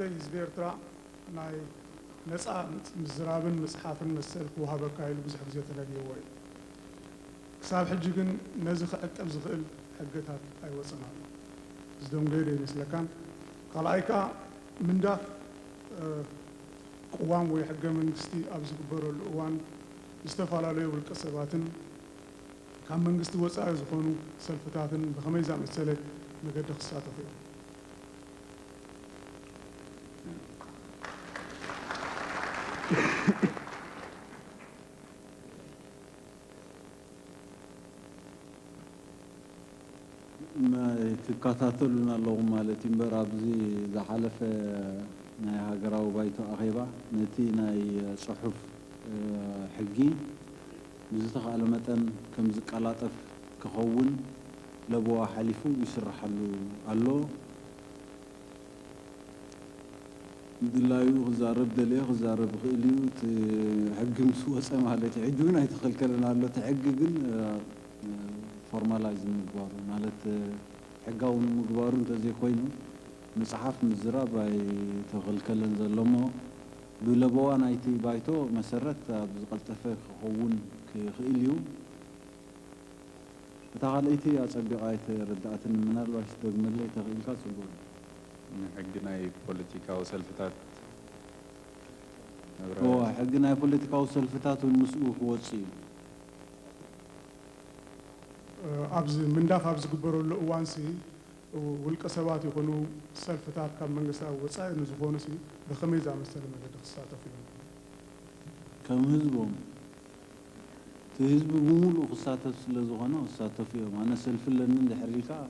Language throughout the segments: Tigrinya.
تحتي زبيرترا ناي نسعى مزرابن مصحافن مسلك وهذا كايل بزح بزيت نادي كساب حجيكن نزخ أكل زخل حقتها أي وصلنا زدوم غيري مثل كان قال أيكا من ده قوام ويحق من قستي أبز كبر الأوان استفعل عليه والكسباتن كان من قستي وسائل زخونو سلفتاتن بخميزة مسلك نقد خصاته فيه ما تكاتلنا اللغة مالتي برابزي زحلف ناي هاجراو بايتو أغيبا نتي ناي صحف حقي بزتخ على متن كم زكالاتف كخون لبوا حليفو يشرح له دلايو غزارب دلي غزارب غيليو تحقم سوى سمالتي عدونا يدخل كلنا له تحققن فورمالايز مقبارو مالت حقاون مقبارو انت زي خوينو مصحف مزراب اي تغل كلن زلمو بلبوا نايتي بايتو مسرت بزقلتفه خون كخيليو بتاغليتي اصبيقايت رداتن منالواش دغملي تغيلكا صبور حقنا بوليتيكا وسلفتات هو حقنا بوليتيكا وسلفتات والمسؤول وصي أبز من داخل أبز كبروا الأوانسي والكسبات يكونوا سلفتات كم من قصة وصاي نزفونسي بخميس عام السلام اللي تخصاته فيهم كم هزبهم تهزب بمول وخصاته سلزوغنا وخصاته فيهم أنا سلف لنا لحريكا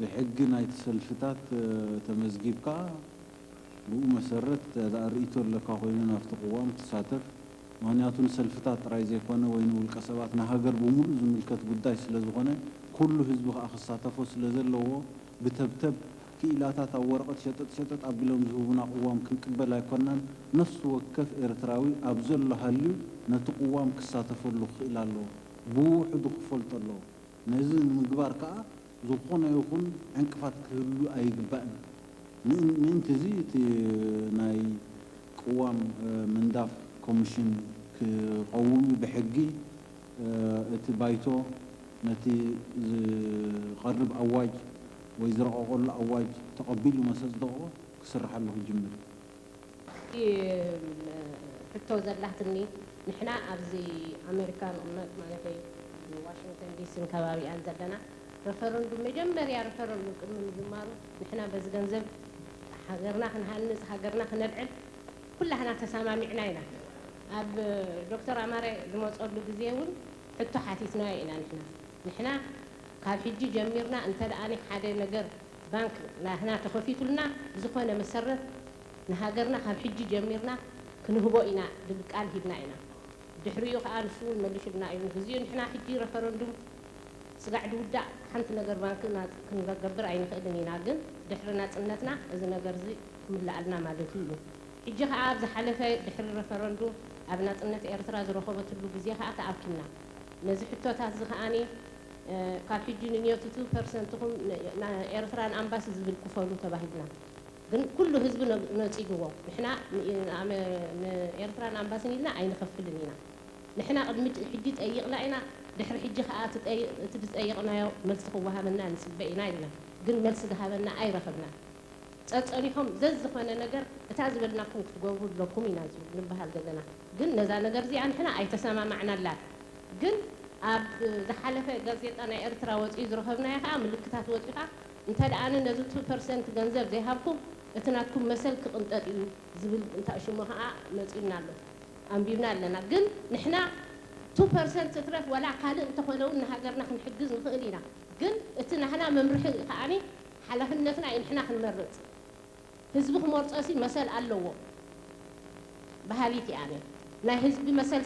بحقنا يتسلفتات تمزجيبكا بو مسرت رأيتو لك خوينا في قوام تساتف مانياتون سلفتات رايزي كونه وين والكسبات نهاجر بمول زملكت قداي سلازغونه كل حزب اخصاتفو سلازلو بتبتب كيلاتات ورقه شتت ابلهم زوبنا قوام كنقبل يكونن نفس وكف ارتراوي ابزل هاليو نتقوام كساتفلو خيلالو بوحد خفلطلو نزل مغبار كا زخونه يكون انقفات كلو ايغبان من تزيت ناي قوام من داف كوميشن كقومي بحقي اتبايتو نتي قرب أواج ويزرع أقول أواج تقبل مساس ضوء كسرح له الجمل. حتى زلحتني نحنا أبزي أمريكان أمنات مالتي واشنطن دي سي كبابي أنزلنا رفرندوم مجمر يا رفرندوم من زمارو نحنا بس جنزب حجرنا خنهنس حجرنا خندعل كلها تسامعنا هنا. أب دكتور عمارة زموت قبل جزيون حتى حاتيتنا إلى نحنا قال حجي جميرنا أنت الآن حدا نجر بنك لا هنا تخفيت لنا زخنا مسرت نهاجرنا قال حجي جميرنا كنهبو إنا دبك قال هبنا إنا دحريو قال سون ملش لنا إنا جزيون نحنا حجي رفرندوم سقعد ودا حنت نجر بنك كنجبر عين خدني ناجن دحرنا تنتنا إذا نجر زي كمل لنا مالتينه حجي عاب زحلفة دحر رفرندوم أبنات النت إيرترا زرخوبة اللوجزية خاطر أكلنا نزحتوا تازخاني قال حجين 2% تهم إيرترا أمباسز بالكفولو تبعنا ግን ኩሉ ህዝብ ነጽይግዎ ንሕና ኤርትራን ኣምባሲን ኢልና ኣይንኸፍልን ኢና ንሕና ቅድሚ ሕጂ ጠይቕና ኢና ድሕሪ ሕጂ ከዓ እቲ ዝጠይቕናዮ መልሲ ክወሃበና ንፅበ ኢና ኢልና ግን መልሲ ዝሃበና ኣይረኸብና ፀፀኒሖም ዘዝኾነ ነገር እታ ዝበልናኩም ክትገብሩ ኣለኩም ኢና ንበሃል ዘለና ግን ነዛ ነገር እዚኣ ንሕና ኣይተሰማማዕናላን ግን ኣብ ዝሓለፈ ጋዜጣ ናይ ኤርትራ ወፂኡ ዝረኸብናዮ ከዓ ምልክታት ወፂኻ እንተ ደኣነ ነዚ 2% ገንዘብ ዘይሃብኩም እትናትኩም መሰል ክቕንጠጥ እዩ ዝብል እንታሽሙ ከዓ መፂና ኣሎ ኣንቢብና ኣለና ግን ንሕና 2% ትረፍ ወላ ካልእ እንተኾነውን ንሃገርና ክንሕግዝ ንኽእል ኢና ግን እቲ ናህና መምርሒ ከዓኒ ሓላፍነትና እዩ ንሕና ክንመርፅ ህዝቢ ክመርፆሲ መሰል ኣለዎ ባህሊት እያ ኣነ ናይ ህዝቢ መሰል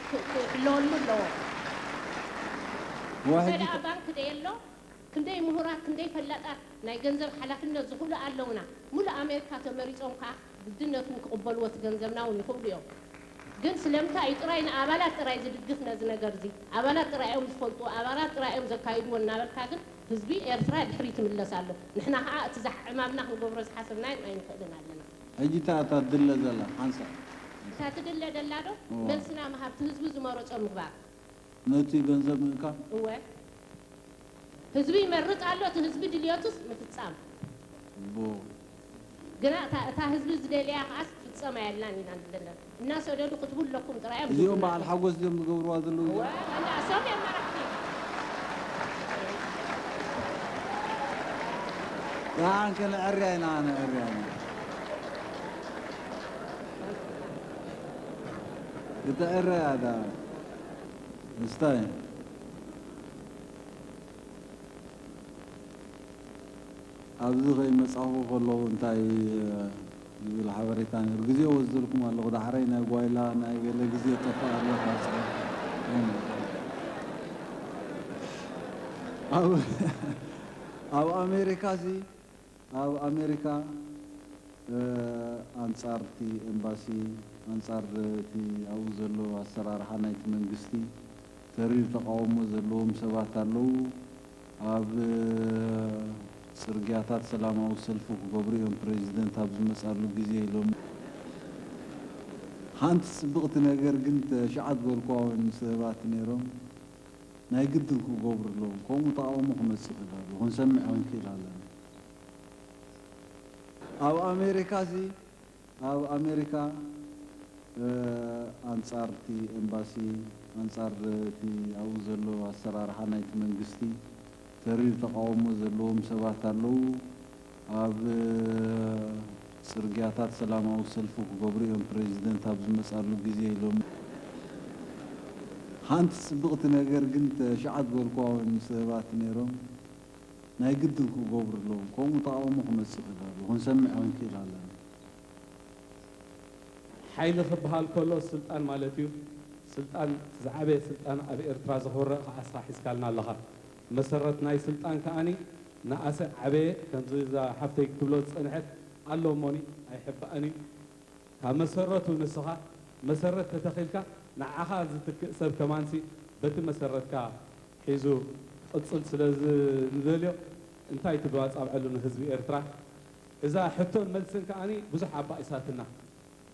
ክህልወሉ ኣለዎ ዋሕድ ባንክ ደየሎ كندي مهورات كندي فلاتات ناي جنزب حلفنا زخولة علونا ملا أمريكا تمريزهم كا بدنا كم قبلوا تجنزبنا ونخبريهم ግን ስለምንታይ እዩ ጥራይ ንኣባላት ጥራይ ዝድግፍ ነዚ ነገር እዚ ኣባላት ጥራዮም ዝፈልጡ ኣባላት ጥራዮም ዘካይድዎ እናበልካ ግን ህዝቢ ኤርትራ ድሕሪት ይምለስ ኣሎ ንሕና ከዓ እቲ ዕማምና ክንገብሮ ዝሓሰብናዮ ኣይንክእልን ኣለና ሕጂ እታ ትድለ ዘላ ሓንሳ እታ ትድለ ደላ ዶ መልስና መሃብቲ ህዝቢ ዝመረፆ ምግባር ነቲ ገንዘብ ምእካብ እወ ህዝቢ ይመርፅ ኣሎ እቲ ህዝቢ ድልዮቱስ ምፍፃም ግና እታ ህዝቢ ዝደልያ ከዓስ ፍፀማ የላን ኢና ንብለና እናሰደዱ ክትብለኩም ጥራዮም እዚኦም በዓል ሓጎስ እዮም ዝገብርዋ ዘለዉ እሶም እዮም መራሕቲ ያን ከነ ዕርያ ኢና ኣነ ዕርያ ኢና እታ ዕርያ ዳ ምስታይ ኣብዚ ከይመፃኹ ከለኹ እንታይ ዝብል ሓበሬታ ነይሩ ግዜ ወዘልኩም ኣለኹ ዳሕረይ ናይ ጓይላ ናይ ገለ ግዜ ጠፋእ ኣለካ ኣብ ኣሜሪካ ኣብ ኣሜሪካ ኣንጻር እቲ ኤምባሲ ኣንጻር እቲ ኣብኡ ዘሎ ኣሰራርሓ ናይቲ መንግስቲ ተሪር ተቃውሞ ዘለዎም ሰባት ኣለዉ ኣብ ጽርግያታት ሰላማዊ ሰልፊ ክገብሩ እዮም ፕሬዚደንት ኣብ ዝመጻሉ ግዜ ኢሎም ሓንቲ ጽብቕቲ ነገር ግን ተሸዓት በልኳውን ሰባት ነይሮም ናይ ግድን ክገብሩ ኣለዎም ከምኡ ተቃውሞ ክመጽእ ይኽእል ክንሰምዕ ክንክእል ኣለና ኣብ ኣሜሪካ ኣንጻር እቲ ኤምባሲ ኣንጻር እቲ ኣብኡ ዘሎ ኣሰራርሓ ናይቲ መንግስቲ ተሪር ተቃውሞ ዘለዎም ሰባት ኣለዉ ኣብ ጽርግያታት ሰላማዊ ሰልፊ ክገብሩ እዮም ፕሬዚደንት ኣብ ዝመጻሉ ግዜ ኢሎም ሓንቲ ጽብቕቲ ነገር ግን ተሸዓት በልኳውን ሰባት ነይሮም ናይ ግድን ክገብሩ ኣለዎም ከምኡ ተቃውሞ ክመጽእ ይኽእል ክንሰምዕ ክንክእል ኣለና ሓይሊ ክበሃል ከሎ ስልጣን ማለት እዩ ስልጣን ዝዓበየ ስልጣን ኣብ ኤርትራ ዝኽብረ ከዓስኻ ሒዝካልና ኣለኻ መሰረት ናይ ስልጣን ከዓኒ ንኣሰ ዓበየ ከምዚ እዛ ሓፍተይ ክትብሎ ዝፀንሐት ኣሎ እሞኒ ኣይሕባእኒ ካብ መሰረቱ ንስኻ መሰረት ተተኺልካ ንዓኻ ዝትክእ ሰብ ከማንሲ በቲ መሰረትካ ሒዙ ቅፅል ስለ ዝደልዮ እንታይ ትብዋ ፃብዐሉ ንህዝቢ ኤርትራ እዛ ሕቶን መልስን ከዓኒ ብዙሕ ኣባኢሳትና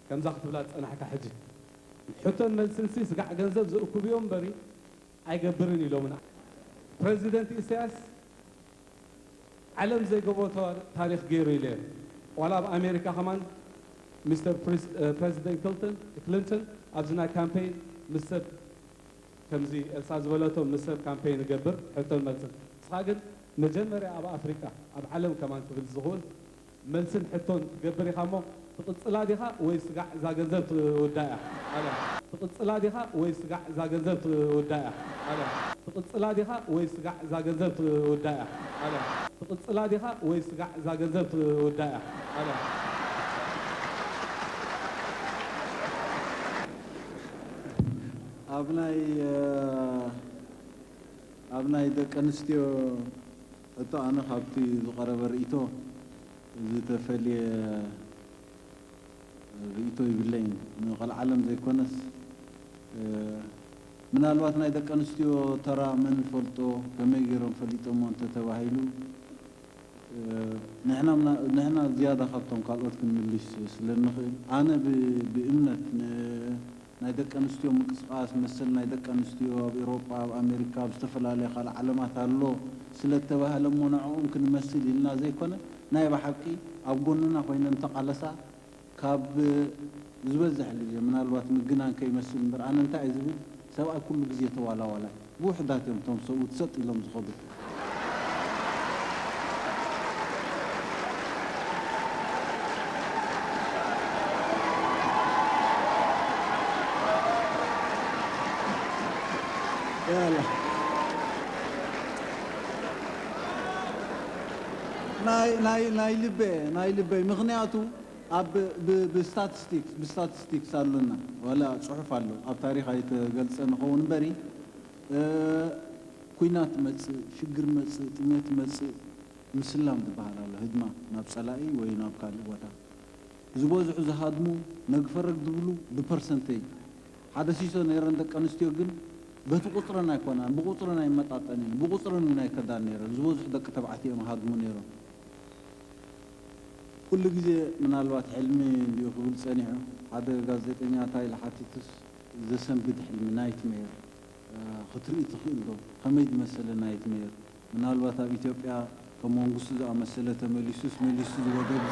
ከምዛ ክትብላ ዝፀናሕካ ሕጂ ሕቶን መልስንሲ ስጋዕ ገንዘብ ዝእኩብ እዮም በሪ ኣይገብርን ኢሎምና ፕሬዚደንት ኢሳያስ ዓለም ዘይገቦ ታሪክ ገይሩ ኢለ ዋላ ኣብ ኣሜሪካ ከማን ሚስተር ፕሬዚደንት ክሊንተን ኣብዚ ናይ ካምፔይን ምስ ሰብ ከምዚ ኤልሳ ዝበለቶ ምስ ሰብ ካምፔይን ይገብር ሕቶን መልስን ንስኻ ግን መጀመርያ ኣብ ኣፍሪቃ ኣብ ዓለም ከማን ክብል ዝኽእል መልስን ሕቶን ትገብር ኢኻ እሞ ትቕፅላ ዲኻ ወይ ስጋዕ እዛ ገንዘብ ትውዳእ እያ ትቕፅላ ዲኻ ወይ ስጋዕ እዛ ገንዘብ ትውዳእ እያ ትቕፅላ ዲኻ ወይ ስጋዕ እዛ ገንዘብ ትውዳእ እያ ትቕፅላ ዲኻ ወይ ስጋዕ እዛ ገንዘብ ትውዳእ እያ ኣብ ናይ ደቂ ኣንስትዮ እቶ ኣነ ካብቲ ዝቐረበ ርእቶ ዝተፈልየ ርእቶ ይብለይን ንቐል ዓለም ዘይኮነስ ምናልባት ናይ ደቂ ኣንስትዮ ተራ መን ፈልጦ ከመይ ገይሮም ፈሊጦሞ እንተተባሂሉ ንሕና ዝያዳ ካብቶም ካልኦት ክንምልስ ስለንኽእል ኣነ ብእምነት ናይ ደቂ ኣንስትዮ ምንቅስቃስ መሰል ናይ ደቂ ኣንስትዮ ኣብ ኤውሮጳ ኣብ ኣሜሪካ ኣብ ዝተፈላለየ ካልእ ዓለማት ኣሎ ስለተባህለ እሞ ንዕኦም ክንመስል ኢልና ዘይኮነ ናይ ብሓቂ ኣብ ጎንና ኮይነን ተቃለሳ ካብ ዝበዝሕ ግዜ ምናልባት ምግናን ከይመስል እምበር ኣነ እንታይ እዩ ዝብል ሰብኣይ ኩሉ ግዜ ተዋላዋላ ብውሕዳት እዮም እቶም ሰብኡት ሰጥ ኢሎም ዝኸዱ ናይ ልበይ ምክንያቱ ኣብ ብስታቲስቲክስ ኣሉና ወላ ፅሑፍ ኣሎ ኣብ ታሪክ ኣይተገልፀ ንኸውን እምበሪ ኩናት መፅእ ሽግር መፅእ ጥሜት መፅእ ምስላም ዝበሃል ኣሎ ህድማ ናብ ፀላኢ ወይ ናብ ካልእ ቦታ ዝበዝሑ ዝሃድሙ ነግፈረግ ዝብሉ ብፐርሰንቴጅ ሓደ ሲሶ ነይረን ደቂ ኣንስትዮ ግን በቲ ቁፅረን ኣይኮናን ብቁፅረን ኣይመጣጠንን ብቁፅረን እውን ኣይከዳን ነይረን ዝበዝሑ ደቂ ተባዕትዮም ሃድሙ ነይሮም ኩሉ ግዜ ምናልባት ሕልሚ እንዲሁ ክብል ፀኒሑ ሓደ ጋዜጠኛ እንታይ ዝሓትትስ ዘሰንብድ ሕልሚ ናይትሜር ክትርኢ ትኽእል ዶ ከመይ ዝመሰለ ናይትሜር ምናልባት ኣብ ኢትዮጵያ ከም መንግስቱ ዝኣመሰለ ተመሊሱስ መሊሱ ዝወደብ